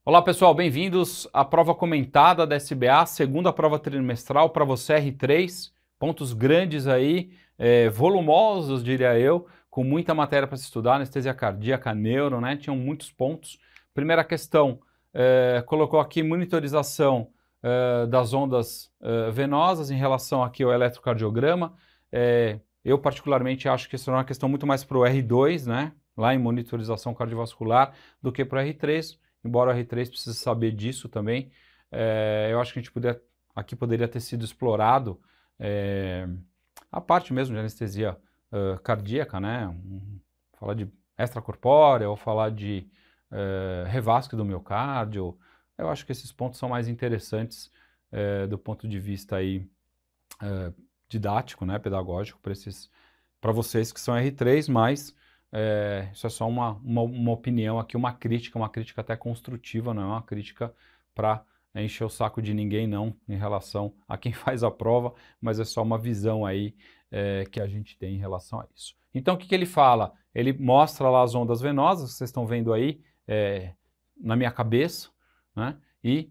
Olá pessoal, bem-vindos à prova comentada da SBA, segunda prova trimestral para você R3, pontos grandes aí, volumosos diria eu, com muita matéria para se estudar, anestesia cardíaca, neuro, né? Tinham muitos pontos. Primeira questão, colocou aqui monitorização das ondas venosas em relação aqui ao eletrocardiograma. Eu particularmente acho que isso é uma questão muito mais para o R2, né? Lá em monitorização cardiovascular, do que para o R3. Embora o R3 precise saber disso também, eu acho que a gente aqui poderia ter sido explorado a parte mesmo de anestesia cardíaca, né? Falar de extracorpórea ou falar de revasque do miocárdio. Eu acho que esses pontos são mais interessantes do ponto de vista aí, didático, né? Pedagógico, para vocês que são R3, mas isso é só uma opinião aqui, uma crítica até construtiva, não é uma crítica para encher o saco de ninguém não, em relação a quem faz a prova, mas é só uma visão aí que a gente tem em relação a isso. Então o que ele fala? Ele mostra lá as ondas venosas, que vocês estão vendo aí na minha cabeça, né? E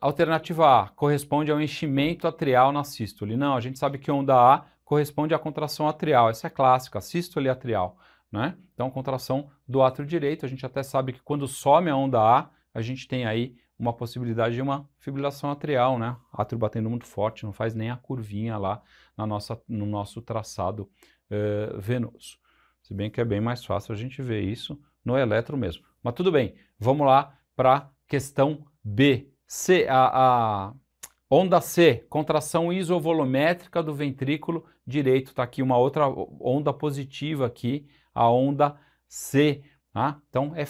alternativa A corresponde ao enchimento atrial na sístole. Não, a gente sabe que onda A corresponde à contração atrial, essa é clássica, sístole atrial. Né? Então, contração do átrio direito, a gente até sabe que quando some a onda A, a gente tem aí uma possibilidade de uma fibrilação atrial, né? Átrio batendo muito forte, não faz nem a curvinha lá no nosso traçado venoso. Se bem que é bem mais fácil a gente ver isso no eletro mesmo. Mas tudo bem, vamos lá para a questão B. A onda C, contração isovolumétrica do ventrículo direito. Está aqui uma outra onda positiva aqui, a onda C. Tá? Então é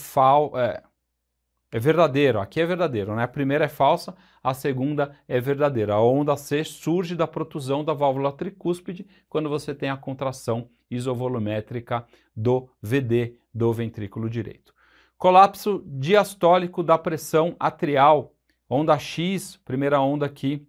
verdadeiro, aqui é verdadeiro, né? A primeira é falsa, a segunda é verdadeira. A onda C surge da protusão da válvula tricúspide quando você tem a contração isovolumétrica do VD, do ventrículo direito. Colapso diastólico da pressão atrial, onda X, primeira onda aqui,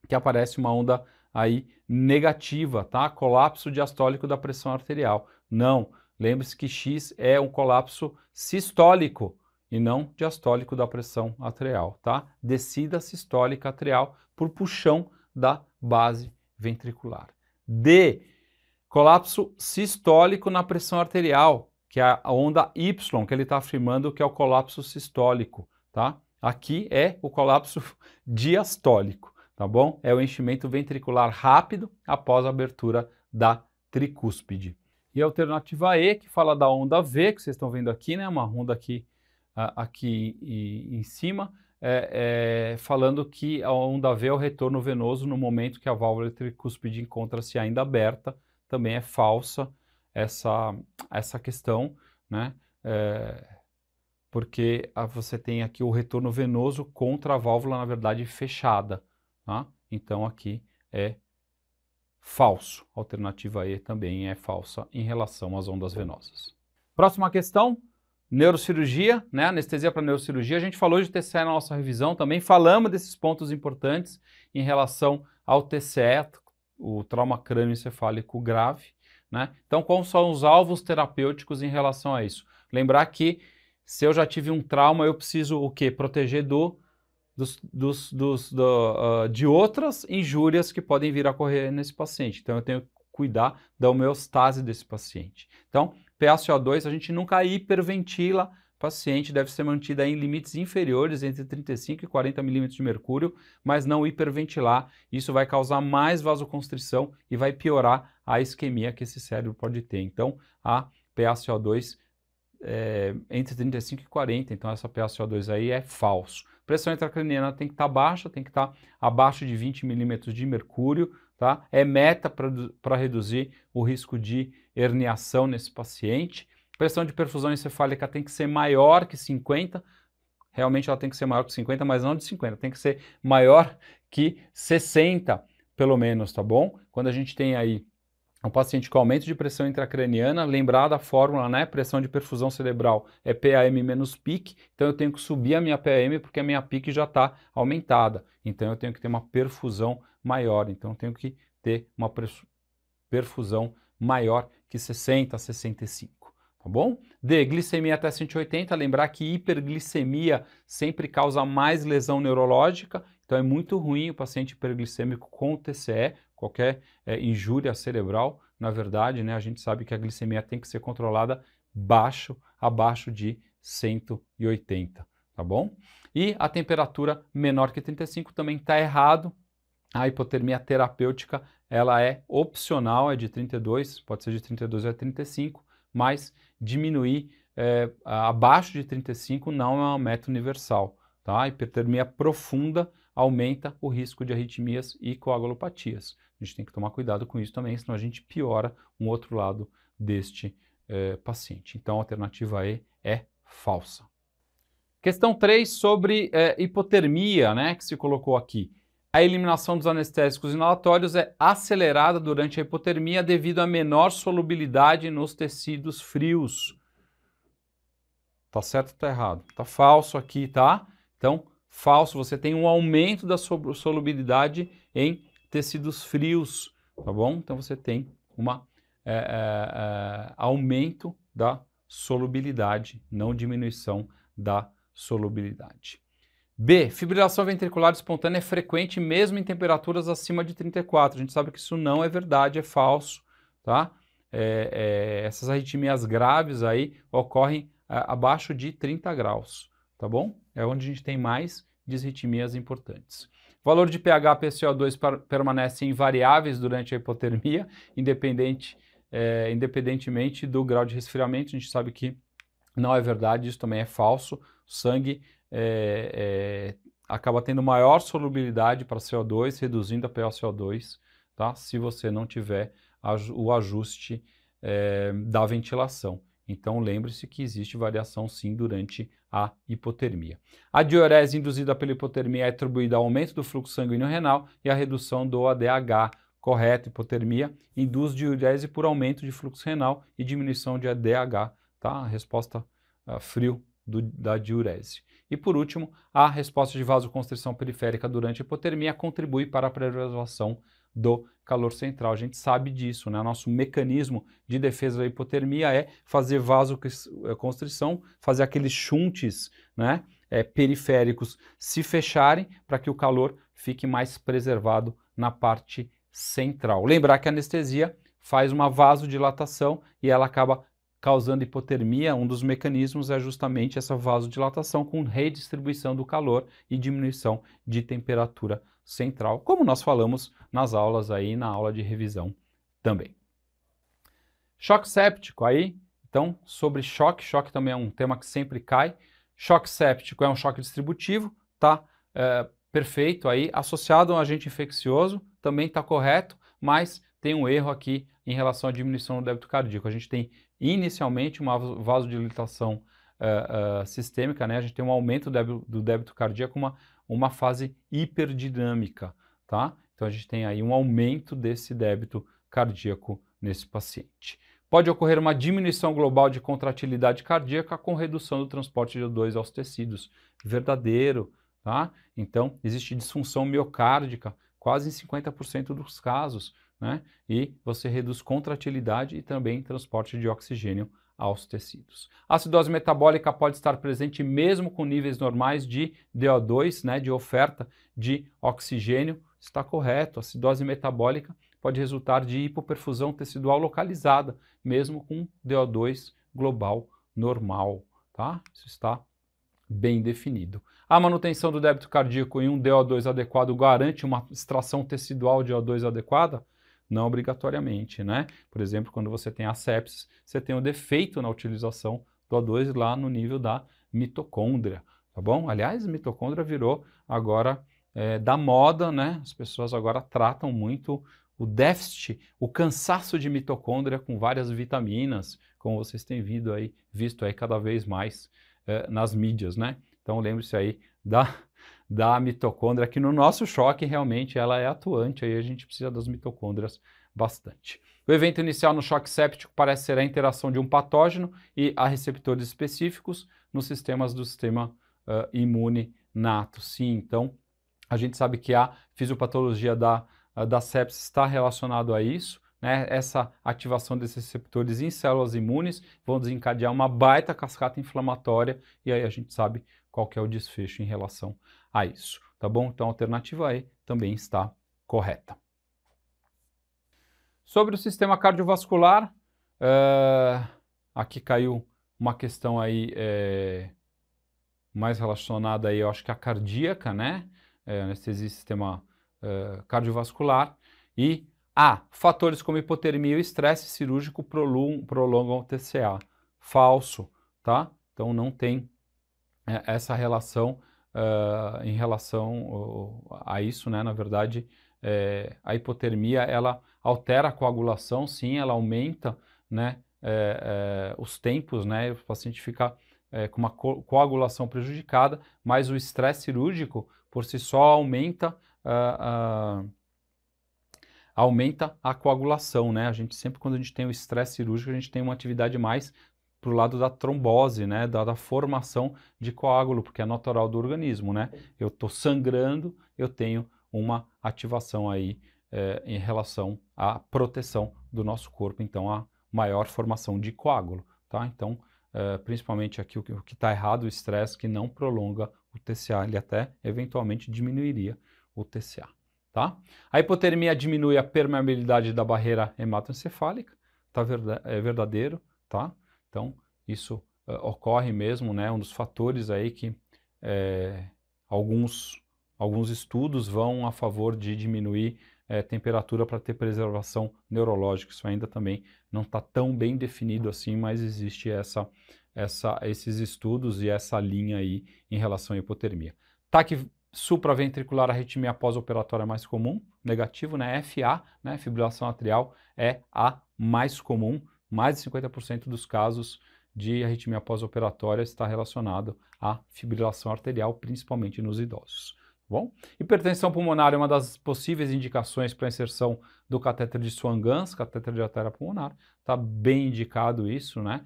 que aparece uma onda aí negativa, tá? Colapso diastólico da pressão arterial. Não, lembre-se que X é um colapso sistólico e não diastólico da pressão atrial, tá? Descida sistólica atrial por puxão da base ventricular. D, colapso sistólico na pressão arterial, que é a onda Y, que ele está afirmando que é o colapso sistólico, tá? Aqui é o colapso diastólico, tá bom? É o enchimento ventricular rápido após a abertura da tricúspide. E a alternativa E, que fala da onda V, que vocês estão vendo aqui, né? Uma onda aqui em cima, falando que a onda V é o retorno venoso no momento que a válvula tricúspide encontra-se ainda aberta. Também é falsa essa questão, né? Porque você tem aqui o retorno venoso contra a válvula, na verdade, fechada. Tá? Então aqui é falso. A alternativa E também é falsa em relação às ondas venosas. Próxima questão, neurocirurgia, né? Anestesia para neurocirurgia. A gente falou de TCE na nossa revisão também, falamos desses pontos importantes em relação ao TCE, o trauma crânioencefálico grave, né? Então, quais são os alvos terapêuticos em relação a isso? Lembrar que se eu já tive um trauma, eu preciso o quê? Proteger de outras injúrias que podem vir a ocorrer nesse paciente. Então, eu tenho que cuidar da homeostase desse paciente. Então, PaCO2, a gente nunca hiperventila o paciente, deve ser mantida em limites inferiores, entre 35 e 40 milímetros de mercúrio, mas não hiperventilar. Isso vai causar mais vasoconstrição e vai piorar a isquemia que esse cérebro pode ter. Então, a PaCO2 entre 35 e 40, então essa PaCO2 aí é falso. Pressão intracraniana tem que estar baixa, tem que estar abaixo de 20 milímetros de mercúrio, tá? É meta para reduzir o risco de herniação nesse paciente. Pressão de perfusão encefálica tem que ser maior que 50, realmente ela tem que ser maior que 50, mas não de 50, tem que ser maior que 60, pelo menos, tá bom? Quando a gente tem aí um paciente com aumento de pressão intracraniana, lembrar da fórmula, né? Pressão de perfusão cerebral é PAM menos PIC, então eu tenho que subir a minha PAM porque a minha PIC já está aumentada. Então eu tenho que ter uma perfusão maior, então eu tenho que ter uma perfusão maior que 60 a 65. tá bom? D, glicemia até 180, lembrar que hiperglicemia sempre causa mais lesão neurológica, então é muito ruim o paciente hiperglicêmico com TCE, qualquer injúria cerebral, na verdade, né, a gente sabe que a glicemia tem que ser controlada abaixo de 180, tá bom? E a temperatura menor que 35 também está errado. A hipotermia terapêutica, ela é opcional, é de 32, pode ser de 32 a 35, mas diminuir abaixo de 35 não é uma meta universal, tá? A hipertermia profunda aumenta o risco de arritmias e coagulopatias. A gente tem que tomar cuidado com isso também, senão a gente piora um outro lado deste paciente. Então a alternativa E é falsa. Questão 3 sobre hipotermia, né, que se colocou aqui. A eliminação dos anestésicos inalatórios é acelerada durante a hipotermia devido à menor solubilidade nos tecidos frios. Tá certo ou tá errado? Tá falso aqui, tá? Então, falso, você tem um aumento da solubilidade em tecidos frios, tá bom? Então você tem um aumento da solubilidade, não diminuição da solubilidade. B, fibrilação ventricular espontânea é frequente mesmo em temperaturas acima de 34. A gente sabe que isso não é verdade, é falso, tá? Essas arritmias graves aí ocorrem abaixo de 30 graus, tá bom? É onde a gente tem mais disritmias importantes. Valor de pH PCO2 permanecem invariáveis durante a hipotermia, independentemente do grau de resfriamento. A gente sabe que não é verdade, isso também é falso. O sangue acaba tendo maior solubilidade para CO2, reduzindo a PaCO2, tá? Se você não tiver o ajuste da ventilação. Então lembre-se que existe variação sim durante a hipotermia. A diurese induzida pela hipotermia é atribuída ao aumento do fluxo sanguíneo renal e à redução do ADH. Correto, hipotermia induz diurese por aumento de fluxo renal e diminuição de ADH, tá? A resposta frio da diurese. E por último, a resposta de vasoconstrição periférica durante a hipotermia contribui para a preservação do calor central. A gente sabe disso, né? Nosso mecanismo de defesa da hipotermia é fazer vasoconstrição, fazer aqueles shunts, né, periféricos se fecharem para que o calor fique mais preservado na parte central. Lembrar que a anestesia faz uma vasodilatação e ela acaba causando hipotermia. Um dos mecanismos é justamente essa vasodilatação com redistribuição do calor e diminuição de temperatura central, como nós falamos nas aulas aí, na aula de revisão também. Choque séptico aí, então, sobre choque também é um tema que sempre cai. Choque séptico é um choque distributivo, tá perfeito aí, associado a um agente infeccioso, também está correto, mas tem um erro aqui em relação à diminuição do débito cardíaco. A gente tem inicialmente uma vasodilatação sistêmica, né? A gente tem um aumento do débito cardíaco, uma fase hiperdinâmica, tá? Então a gente tem aí um aumento desse débito cardíaco nesse paciente. Pode ocorrer uma diminuição global de contratilidade cardíaca com redução do transporte de O2 aos tecidos. Verdadeiro, tá? Então existe disfunção miocárdica quase em 50% dos casos, né? E você reduz contratilidade e também transporte de oxigênio aos tecidos. A acidose metabólica pode estar presente mesmo com níveis normais de DO2, né, de oferta de oxigênio. Está correto, a acidose metabólica pode resultar de hipoperfusão tecidual localizada, mesmo com DO2 global normal, tá? Isso está bem definido. A manutenção do débito cardíaco em um DO2 adequado garante uma extração tecidual de O2 adequada? Não obrigatoriamente, né? Por exemplo, quando você tem a sepsis, você tem um defeito na utilização do O2 lá no nível da mitocôndria, tá bom? Aliás, a mitocôndria virou agora da moda, né? As pessoas agora tratam muito o déficit, o cansaço de mitocôndria com várias vitaminas, como vocês têm visto aí cada vez mais nas mídias, né? Então lembre-se aí da mitocôndria, que no nosso choque realmente ela é atuante, aí a gente precisa das mitocôndrias bastante. O evento inicial no choque séptico parece ser a interação de um patógeno e a receptores específicos nos sistemas do sistema imune nato. Sim, então a gente sabe que a fisiopatologia da sepsis está relacionado a isso, né, essa ativação desses receptores em células imunes vão desencadear uma baita cascata inflamatória e aí a gente sabe qual que é o desfecho em relação a isso, tá bom? Então a alternativa E também está correta. Sobre o sistema cardiovascular, aqui caiu uma questão aí mais relacionada aí, eu acho que à cardíaca, né? Anestesia e sistema cardiovascular. E fatores como hipotermia e estresse cirúrgico prolongam o TCA. Falso, tá? Então não tem essa relação em relação a isso, né? Na verdade, a hipotermia, ela altera a coagulação, sim, ela aumenta, né, os tempos, né? O paciente fica com uma coagulação prejudicada, mas o estresse cirúrgico, por si só, aumenta a coagulação, né? Sempre quando a gente tem o estresse cirúrgico, a gente tem uma atividade mais para o lado da trombose, né? Da formação de coágulo, porque é natural do organismo, né? Eu estou sangrando, eu tenho uma ativação aí em relação à proteção do nosso corpo, então a maior formação de coágulo, tá? Então, principalmente aqui o que está errado, o estresse que não prolonga o TCA, ele até eventualmente diminuiria o TCA, tá? A hipotermia diminui a permeabilidade da barreira hematoencefálica, tá? É verdadeiro, tá? Então, isso ocorre mesmo, né? Um dos fatores aí que alguns estudos vão a favor de diminuir temperatura para ter preservação neurológica. Isso ainda também não está tão bem definido assim, mas existe esses estudos e essa linha aí em relação à hipotermia. Ataque supraventricular, arritmia pós-operatória mais comum, negativo, né? FA, né? Fibrilação atrial é a mais comum. Mais de 50% dos casos de arritmia pós-operatória está relacionado à fibrilação arterial, principalmente nos idosos. Bom, hipertensão pulmonar é uma das possíveis indicações para a inserção do catéter de Swan-Ganz, catéter de artéria pulmonar. Está bem indicado isso, né?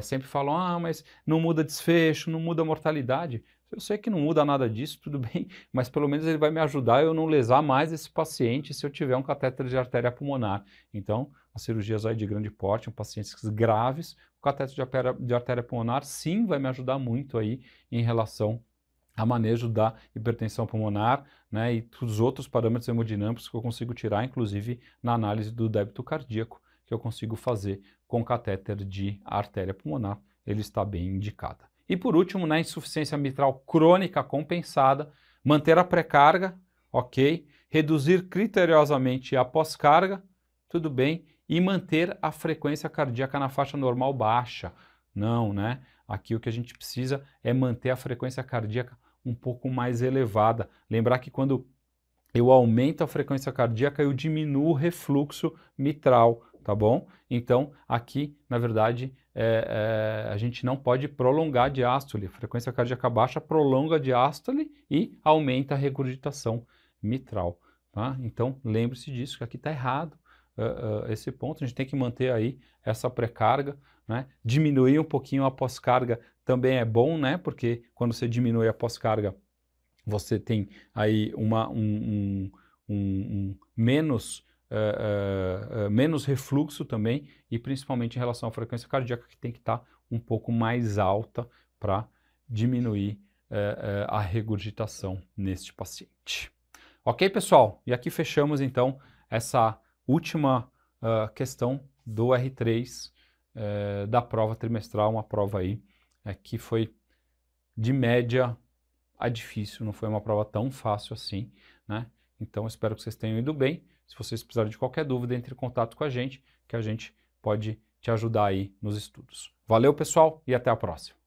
Sempre falam, mas não muda desfecho, não muda mortalidade. Eu sei que não muda nada disso, tudo bem, mas pelo menos ele vai me ajudar a eu não lesar mais esse paciente se eu tiver um catéter de artéria pulmonar. Então, as cirurgias aí de grande porte, pacientes graves, o catéter de artéria pulmonar sim vai me ajudar muito aí em relação a manejo da hipertensão pulmonar, né, e dos outros parâmetros hemodinâmicos que eu consigo tirar, inclusive na análise do débito cardíaco, que eu consigo fazer com catéter de artéria pulmonar, ele está bem indicado. E por último, na insuficiência mitral crônica compensada, manter a pré-carga, ok, reduzir criteriosamente a pós-carga, tudo bem, e manter a frequência cardíaca na faixa normal baixa. Não, né? Aqui o que a gente precisa é manter a frequência cardíaca um pouco mais elevada. Lembrar que quando eu aumento a frequência cardíaca, eu diminuo o refluxo mitral, tá bom? Então, aqui, na verdade, a gente não pode prolongar a diástole. A frequência cardíaca baixa prolonga a diástole e aumenta a regurgitação mitral, tá? Então, lembre-se disso, que aqui está errado esse ponto. A gente tem que manter aí essa pré-carga, né? Diminuir um pouquinho a pós-carga também é bom, né? Porque quando você diminui a pós-carga, você tem aí menos refluxo também, e principalmente em relação à frequência cardíaca, que tem que estar um pouco mais alta para diminuir a regurgitação neste paciente. Ok, pessoal? E aqui fechamos então essa última questão do R3 da prova trimestral, uma prova aí que foi de média a difícil, não foi uma prova tão fácil assim, né? Então, espero que vocês tenham ido bem. Se vocês precisarem de qualquer dúvida, entre em contato com a gente, que a gente pode te ajudar aí nos estudos. Valeu, pessoal, e até a próxima.